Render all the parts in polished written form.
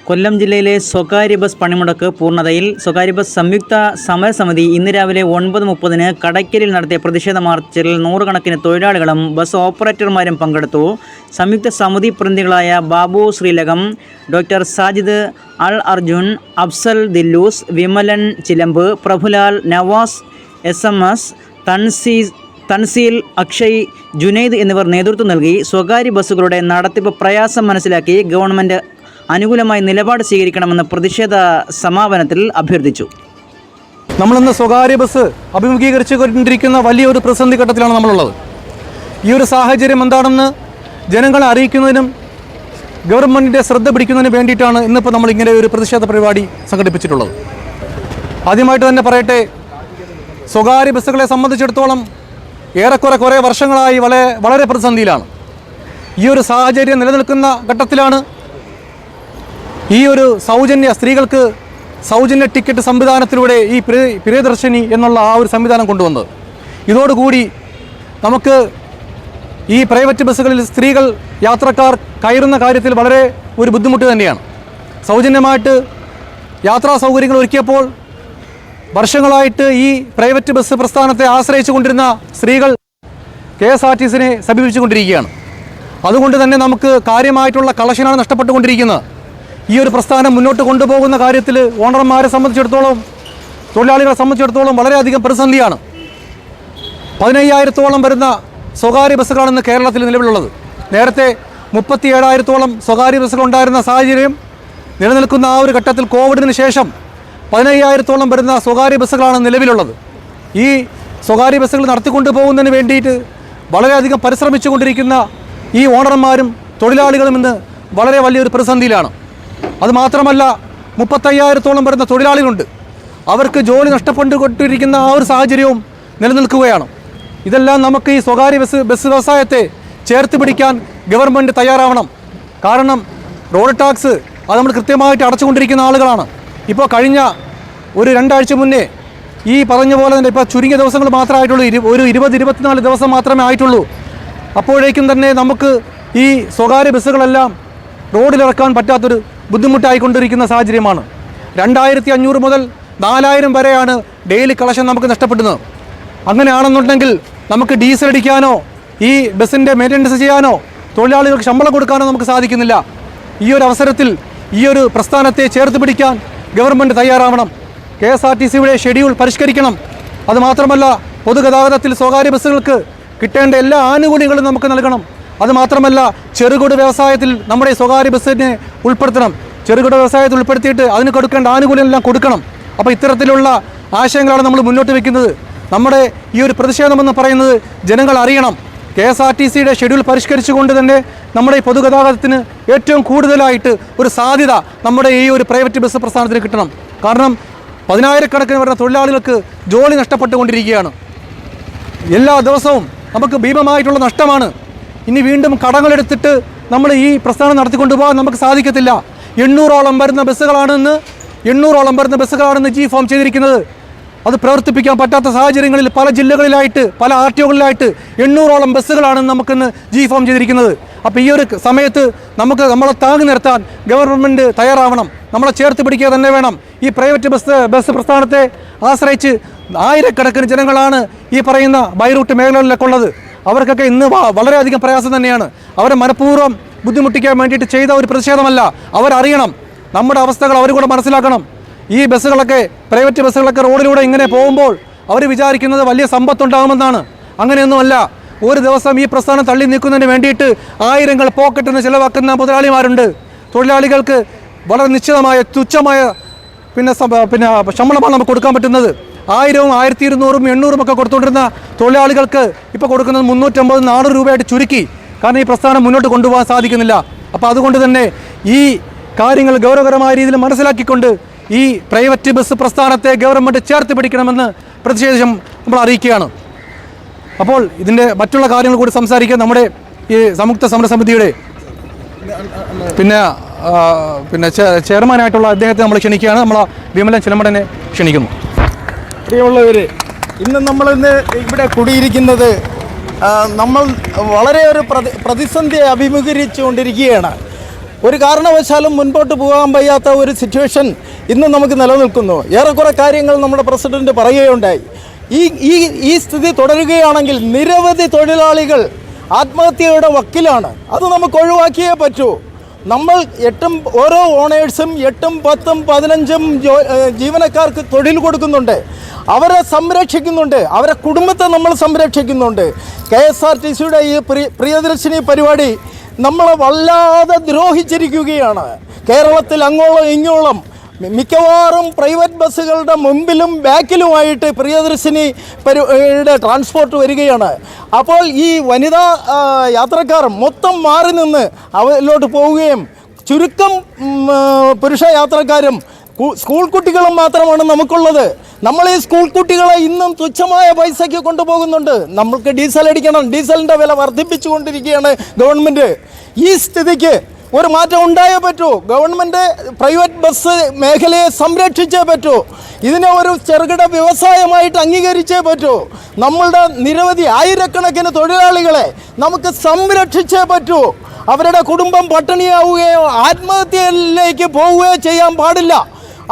കൊല്ലം ജില്ലയിലെ സ്വകാര്യ ബസ് പണിമുടക്ക് പൂർണ്ണതയിൽ. സ്വകാര്യ ബസ് സംയുക്ത സമരസമിതി ഇന്ന് രാവിലെ 9:30 കടയ്ക്കലിൽ നടത്തിയ പ്രതിഷേധ മാർച്ചിൽ നൂറുകണക്കിന് തൊഴിലാളികളും ബസ് ഓപ്പറേറ്റർമാരും പങ്കെടുത്തു. സംയുക്ത സമിതി പ്രതിനിധികളായ ബാബു ശ്രീലകം, ഡോക്ടർ സാജിദ് അൽ അർജുൻ, അഫ്സൽ ദില്ലൂസ്, വിമലൻ ചിലമ്പ്, പ്രഭുലാൽ, നവാസ് SMS, തൻസീൽ, അക്ഷയ്, ജുനൈദ് എന്നിവർ നേതൃത്വം നൽകി. സ്വകാര്യ ബസ്സുകളുടെ നടത്തിപ്പ് പ്രയാസം മനസ്സിലാക്കി ഗവൺമെൻറ് അനുകൂലമായി നിലപാട് സ്വീകരിക്കണമെന്ന് പ്രതിഷേധ സമാപനത്തിൽ അഭ്യർത്ഥിച്ചു. നമ്മളിന്ന് സ്വകാര്യ ബസ് അഭിമുഖീകരിച്ചുകൊണ്ടിരിക്കുന്ന വലിയൊരു പ്രതിസന്ധി ഘട്ടത്തിലാണ് നമ്മളുള്ളത്. ഈ ഒരു സാഹചര്യം എന്താണെന്ന് ജനങ്ങളെ അറിയിക്കുന്നതിനും ഗവൺമെൻറ്റിൻ്റെ ശ്രദ്ധ പിടിക്കുന്നതിനും വേണ്ടിയിട്ടാണ് ഇന്നിപ്പോൾ നമ്മൾ ഇങ്ങനെ ഒരു പ്രതിഷേധ പരിപാടി സംഘടിപ്പിച്ചിട്ടുള്ളത്. ആദ്യമായിട്ട് തന്നെ പറയട്ടെ, സ്വകാര്യ ബസ്സുകളെ സംബന്ധിച്ചിടത്തോളം കുറേ വർഷങ്ങളായി വളരെ പ്രതിസന്ധിയിലാണ്. ഈ ഒരു സാഹചര്യം നിലനിൽക്കുന്ന ഘട്ടത്തിലാണ് ഈ ഒരു സ്ത്രീകൾക്ക് സൗജന്യ ടിക്കറ്റ് സംവിധാനത്തിലൂടെ ഈ പ്രിയദർശിനി എന്നുള്ള ആ ഒരു സംവിധാനം കൊണ്ടുവന്നത്. ഇതോടുകൂടി നമുക്ക് ഈ പ്രൈവറ്റ് ബസ്സുകളിൽ സ്ത്രീകൾ യാത്രക്കാർ കയറുന്ന കാര്യത്തിൽ വളരെ ഒരു ബുദ്ധിമുട്ട് തന്നെയാണ്. സൗജന്യമായിട്ട് യാത്രാ സൗകര്യങ്ങൾ ഒരുക്കിയപ്പോൾ വർഷങ്ങളായിട്ട് ഈ പ്രൈവറ്റ് ബസ് പ്രസ്ഥാനത്തെ ആശ്രയിച്ചു കൊണ്ടിരുന്ന സ്ത്രീകൾ KSRTCനെ സമീപിച്ചുകൊണ്ടിരിക്കുകയാണ്. അതുകൊണ്ട് തന്നെ നമുക്ക് കാര്യമായിട്ടുള്ള കളക്ഷനാണ് നഷ്ടപ്പെട്ടുകൊണ്ടിരിക്കുന്നത്. ഈ ഒരു പ്രസ്ഥാനം മുന്നോട്ട് കൊണ്ടുപോകുന്ന കാര്യത്തിൽ ഓണർമാരെ സംബന്ധിച്ചിടത്തോളം, തൊഴിലാളികളെ സംബന്ധിച്ചിടത്തോളം വളരെയധികം പ്രതിസന്ധിയാണ്. 15,000-ഓളം വരുന്ന സ്വകാര്യ ബസ്സുകളാണ് ഇന്ന് കേരളത്തിൽ നിലവിലുള്ളത്. നേരത്തെ 37,000-ഓളം സ്വകാര്യ ബസ്സുകൾ ഉണ്ടായിരുന്ന സാഹചര്യം നിലനിൽക്കുന്ന ആ ഒരു ഘട്ടത്തിൽ കോവിഡിന് ശേഷം 15,000-ഓളം വരുന്ന സ്വകാര്യ ബസ്സുകളാണ് നിലവിലുള്ളത്. ഈ സ്വകാര്യ ബസ്സുകൾ നടത്തിക്കൊണ്ടു പോകുന്നതിന് വേണ്ടിയിട്ട് വളരെയധികം പരിശ്രമിച്ചുകൊണ്ടിരിക്കുന്ന ഈ ഓണർമാരും തൊഴിലാളികളും ഇന്ന് വളരെ വലിയൊരു പ്രതിസന്ധിയിലാണ്. അതുമാത്രമല്ല, 35,000-ഓളം വരുന്ന തൊഴിലാളികളുണ്ട്. അവർക്ക് ജോലി നഷ്ടപ്പെട്ടുകൊണ്ടിരിക്കുന്ന ആ ഒരു സാഹചര്യവും നിലനിൽക്കുകയാണ്. ഇതെല്ലാം നമുക്ക് ഈ സ്വകാര്യ ബസ് വ്യവസായത്തെ ചേർത്ത് പിടിക്കാൻ ഗവൺമെൻറ് തയ്യാറാവണം. കാരണം റോഡ് ടാക്സ് അത് നമ്മൾ കൃത്യമായിട്ട് അടച്ചുകൊണ്ടിരിക്കുന്ന ആളുകളാണ്. ഇപ്പോൾ കഴിഞ്ഞ ഒരു 2 ആഴ്ച മുന്നേ ഈ പറഞ്ഞ പോലെ തന്നെ ഇപ്പോൾ ചുരുങ്ങിയ ദിവസങ്ങൾ മാത്രമേ ആയിട്ടുള്ളൂ, ഒരു 20-24 ദിവസം മാത്രമേ ആയിട്ടുള്ളൂ. അപ്പോഴേക്കും തന്നെ നമുക്ക് ഈ സ്വകാര്യ ബസ്സുകളെല്ലാം റോഡിലിറക്കാൻ പറ്റാത്തൊരു ബുദ്ധിമുട്ടായിക്കൊണ്ടിരിക്കുന്ന സാഹചര്യമാണ്. 2,500 മുതൽ 4,000 വരെയാണ് ഡെയിലി കളക്ഷൻ നമുക്ക് നഷ്ടപ്പെടുന്നത്. അങ്ങനെയാണെന്നുണ്ടെങ്കിൽ നമുക്ക് ഡീസൽ അടിക്കാനോ ഈ ബസ്സിൻ്റെ മെയിൻ്റനൻസ് ചെയ്യാനോ തൊഴിലാളികൾക്ക് ശമ്പളം കൊടുക്കാനോ നമുക്ക് സാധിക്കുന്നില്ല. ഈ ഒരു അവസരത്തിൽ ഈ ഒരു പ്രസ്ഥാനത്തെ ചേർത്ത് പിടിക്കാൻ ഗവൺമെൻറ് തയ്യാറാവണം. KSRTCയുടെ ഷെഡ്യൂൾ പരിഷ്കരിക്കണം. അതുമാത്രമല്ല, പൊതുഗതാഗതത്തിൽ സ്വകാര്യ ബസ്സുകൾക്ക് കിട്ടേണ്ട എല്ലാ ആനുകൂല്യങ്ങളും നമുക്ക് നൽകണം. അതുമാത്രമല്ല, ചെറുകിട വ്യവസായത്തിൽ നമ്മുടെ സ്വകാര്യ ബസ്സിനെ ഉൾപ്പെടുത്തണം. ചെറുകിട വ്യവസായത്തിൽ ഉൾപ്പെടുത്തിയിട്ട് അതിന് കൊടുക്കേണ്ട ആനുകൂല്യമെല്ലാം കൊടുക്കണം. അപ്പോൾ ഇത്തരത്തിലുള്ള ആശയങ്ങളാണ് നമ്മൾ മുന്നോട്ട് വയ്ക്കുന്നത്. നമ്മുടെ ഈ ഒരു പ്രതിഷേധമെന്ന് പറയുന്നത് ജനങ്ങൾ അറിയണം. KSRTCയുടെ ഷെഡ്യൂൾ പരിഷ്കരിച്ചുകൊണ്ട് തന്നെ നമ്മുടെ ഈ പൊതുഗതാഗതത്തിന് ഏറ്റവും കൂടുതലായിട്ട് ഒരു സാധ്യത നമ്മുടെ ഈ ഒരു പ്രൈവറ്റ് ബസ് പ്രസ്ഥാനത്തിന് കിട്ടണം. കാരണം 10,000-കണക്കിന് വരുന്ന തൊഴിലാളികൾക്ക് ജോലി നഷ്ടപ്പെട്ടുകൊണ്ടിരിക്കുകയാണ്. എല്ലാ ദിവസവും നമുക്ക് ഭീമമായിട്ടുള്ള നഷ്ടമാണ്. ഇനി വീണ്ടും കടങ്ങളെടുത്തിട്ട് നമ്മൾ ഈ പ്രസ്ഥാനം നടത്തിക്കൊണ്ടു പോകാൻ നമുക്ക് സാധിക്കത്തില്ല. 800-ഓളം വരുന്ന ബസ്സുകളാണെന്ന് G-Form ചെയ്തിരിക്കുന്നത്. അത് പ്രവർത്തിപ്പിക്കാൻ പറ്റാത്ത സാഹചര്യങ്ങളിൽ പല ജില്ലകളിലായിട്ട്, പല RTOകളിലായിട്ട് 800-ഓളം ബസ്സുകളാണ് നമുക്കിന്ന് G-Form ചെയ്തിരിക്കുന്നത്. അപ്പോൾ ഈ ഒരു സമയത്ത് നമ്മളെ താങ്ങി നിർത്താൻ ഗവൺമെൻറ് തയ്യാറാവണം. നമ്മളെ ചേർത്ത് പിടിക്കുക തന്നെ വേണം. ഈ പ്രൈവറ്റ് ബസ് പ്രസ്ഥാനത്തെ ആശ്രയിച്ച് ആയിരക്കണക്കിന് ജനങ്ങളാണ് ഈ പറയുന്ന ബൈറൂട്ട് മേഖലകളിലൊക്കെ ഉള്ളത്. അവർക്കൊക്കെ ഇന്ന് വളരെയധികം പ്രയാസം തന്നെയാണ്. അവരെ മനഃപൂർവ്വം ബുദ്ധിമുട്ടിക്കാൻ വേണ്ടിയിട്ട് ചെയ്ത ഒരു പ്രതിഷേധമല്ല. അവരറിയണം, നമ്മുടെ അവസ്ഥകൾ അവർ കൂടെ മനസ്സിലാക്കണം. ഈ ബസ്സുകളൊക്കെ, പ്രൈവറ്റ് ബസ്സുകളൊക്കെ റോഡിലൂടെ ഇങ്ങനെ പോകുമ്പോൾ അവർ വിചാരിക്കുന്നത് വലിയ സമ്പത്തുണ്ടാകുമെന്നാണ്. അങ്ങനെയൊന്നുമല്ല. ഒരു ദിവസം ഈ പ്രസ്ഥാനം തള്ളി നീക്കുന്നതിന് വേണ്ടിയിട്ട് ആയിരങ്ങൾ പോക്കറ്റിൽ നിന്ന് ചിലവാക്കുന്ന മുതലാളിമാരുണ്ട്. തൊഴിലാളികൾക്ക് വളരെ നിശ്ചിതമായ തുച്ഛമായ പിന്നെ ശമ്പളമാണ് നമുക്ക് കൊടുക്കാൻ പറ്റുന്നത്. 1000, 1200, 800 ഒക്കെ കൊടുത്തുകൊണ്ടിരുന്ന തൊഴിലാളികൾക്ക് ഇപ്പോൾ കൊടുക്കുന്നത് 350-400 രൂപയായിട്ട് ചുരുക്കി. കാരണം ഈ പ്രസ്ഥാനം മുന്നോട്ട് കൊണ്ടുപോകാൻ സാധിക്കുന്നില്ല. അപ്പോൾ അതുകൊണ്ട് തന്നെ ഈ കാര്യങ്ങൾ ഗൗരവകരമായ രീതിയിൽ മനസ്സിലാക്കിക്കൊണ്ട് ഈ പ്രൈവറ്റ് ബസ് പ്രസ്ഥാനത്തെ ഗവൺമെൻറ് ചേർത്ത് പിടിക്കണമെന്ന് പ്രതിഷേധം നമ്മൾ അറിയിക്കുകയാണ്. അപ്പോൾ ഇതിൻ്റെ മറ്റുള്ള കാര്യങ്ങൾ കൂടി സംസാരിക്കാൻ നമ്മുടെ ഈ സംയുക്ത സമരസമിതിയുടെ പിന്നെ ചെയർമാനായിട്ടുള്ള അദ്ദേഹത്തെ നമ്മൾ ക്ഷണിക്കുകയാണ്. നമ്മൾ വിമലൻ ചിലമ്പടനെ ക്ഷണിക്കുന്നു. പ്രിയമുള്ളവർ, നമ്മളിന്ന് ഇവിടെ കൂടിയിരിക്കുന്നത് നമ്മൾ വളരെ ഒരു പ്രതിസന്ധിയെ അഭിമുഖീകരിച്ചുകൊണ്ടിരിക്കുകയാണ്. ഒരു കാരണവശാലും മുൻപോട്ട് പോകാൻ വയ്യാത്ത ഒരു സിറ്റുവേഷൻ ഇന്ന് നമുക്ക് നിലനിൽക്കുന്നു. ഏറെക്കുറെ കാര്യങ്ങൾ നമ്മുടെ പ്രസിഡന്റ് പറയുകയുണ്ടായി. ഈ സ്ഥിതി തുടരുകയാണെങ്കിൽ നിരവധി തൊഴിലാളികൾ ആത്മഹത്യയുടെ വക്കിലാണ്. അത് നമുക്ക് ഒഴിവാക്കിയേ പറ്റൂ. നമ്മൾ ഓരോ ഓണേഴ്സും 8, 10, 15 ജീവനക്കാർക്ക് തൊഴിൽ കൊടുക്കുന്നുണ്ട്, അവരെ സംരക്ഷിക്കുന്നുണ്ട്, അവരെ കുടുംബത്തെ നമ്മൾ സംരക്ഷിക്കുന്നുണ്ട്. KSRTCയുടെ ഈ പ്രിയദർശിനി പരിപാടി നമ്മളെ വല്ലാതെ ദ്രോഹിച്ചിരിക്കുകയാണ്. കേരളത്തിൽ അങ്ങോളം ഇങ്ങോളം മിക്കവാറും പ്രൈവറ്റ് ബസ്സുകളുടെ മുമ്പിലും ബാക്കിലുമായിട്ട് പ്രിയദർശിനി ട്രാൻസ്പോർട്ട് വരികയാണ്. അപ്പോൾ ഈ വനിതാ യാത്രക്കാർ മൊത്തം മാറി നിന്ന് അവരിലോട്ട് പോവുകയും ചുരുക്കം പുരുഷ യാത്രക്കാരും സ്കൂൾ കുട്ടികളും മാത്രമാണ് നമുക്കുള്ളത്. നമ്മൾ ഈ സ്കൂൾ കുട്ടികളെ ഇന്നും തുച്ഛമായ പൈസയ്ക്ക് കൊണ്ടുപോകുന്നുണ്ട്. നമ്മൾക്ക് ഡീസൽ അടിക്കണം, ഡീസലിൻ്റെ വില വർദ്ധിപ്പിച്ചുകൊണ്ടിരിക്കുകയാണ് ഗവൺമെൻറ്. ഈ സ്ഥിതിക്ക് ഒരു മാറ്റം ഉണ്ടായേ പറ്റൂ. ഗവൺമെൻറ് പ്രൈവറ്റ് ബസ് മേഖലയെ സംരക്ഷിച്ചേ പറ്റൂ. ഇതിനെ ഒരു ചെറുകിട വ്യവസായമായിട്ട് അംഗീകരിച്ചേ പറ്റൂ. നമ്മളുടെ നിരവധി ആയിരക്കണക്കിന് തൊഴിലാളികളെ നമുക്ക് സംരക്ഷിച്ചേ പറ്റൂ. അവരുടെ കുടുംബം പട്ടിണിയാവുകയോ ആത്മഹത്യയിലേക്ക് പോവുകയോ ചെയ്യാൻ പാടില്ല.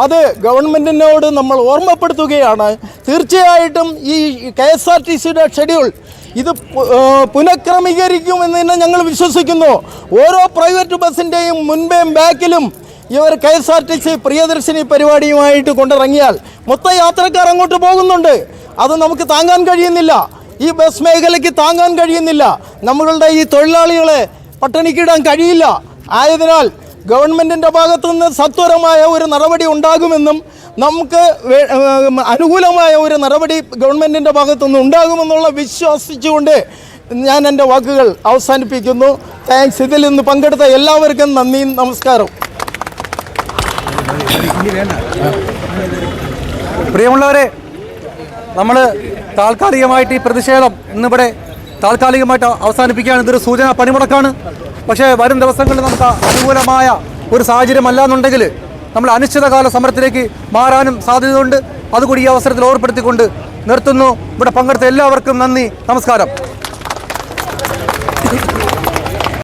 അത് ഗവൺമെൻറ്റിനോട് നമ്മൾ ഓർമ്മപ്പെടുത്തുകയാണ്. തീർച്ചയായിട്ടും ഈ KSRTCയുടെ ഷെഡ്യൂൾ ഇത് പുനഃക്രമീകരിക്കുമെന്ന് തന്നെ ഞങ്ങൾ വിശ്വസിക്കുന്നു. ഓരോ പ്രൈവറ്റ് ബസ്സിൻ്റെയും മുൻപേയും ബാക്കിലും ഇവർ KSRTC പ്രിയദർശിനി പരിപാടിയുമായിട്ട് കൊണ്ടിറങ്ങിയാൽ മൊത്തം യാത്രക്കാർ അങ്ങോട്ട് പോകുന്നുണ്ട്. അത് നമുക്ക് താങ്ങാൻ കഴിയുന്നില്ല. ഈ ബസ് മേഖലയ്ക്ക് താങ്ങാൻ കഴിയുന്നില്ല. നമ്മളുടെ ഈ തൊഴിലാളികളെ പട്ടിണിക്കിടാൻ കഴിയില്ല. ആയതിനാൽ ഗവൺമെൻറ്റിൻ്റെ ഭാഗത്തുനിന്ന് സത്വരമായ ഒരു നടപടി ഉണ്ടാകുമെന്നും നമുക്ക് അനുകൂലമായ ഒരു നടപടി ഗവൺമെൻറ്റിൻ്റെ ഭാഗത്തുനിന്ന് ഉണ്ടാകുമെന്നുള്ള വിശ്വസിച്ചുകൊണ്ട് ഞാൻ എൻ്റെ വാക്കുകൾ അവസാനിപ്പിക്കുന്നു. താങ്ക്സ്. ഇതിൽ നിന്ന് പങ്കെടുത്ത എല്ലാവർക്കും നന്ദി, നമസ്കാരം. പ്രിയമുള്ളവരെ, നമ്മൾ താൽക്കാലികമായിട്ട് ഈ പ്രതിഷേധം ഇന്നിവിടെ താൽക്കാലികമായിട്ട് അവസാനിപ്പിക്കുകയാണ്. ഇതൊരു സൂചന പണിമുടക്കാണ്. പക്ഷേ വരും ദിവസങ്ങളിൽ നമുക്ക് അനുകൂലമായ ഒരു സാഹചര്യമല്ല എന്നുണ്ടെങ്കിൽ നമ്മൾ അനിശ്ചിതകാല സമരത്തിലേക്ക് മാറാനും സാധ്യതയുണ്ട്. അതുകൂടി ഈ അവസരത്തിൽ ഓർപ്പെടുത്തിക്കൊണ്ട് നിർത്തുന്നു. ഇവിടെ പങ്കെടുത്ത എല്ലാവർക്കും നന്ദി, നമസ്കാരം.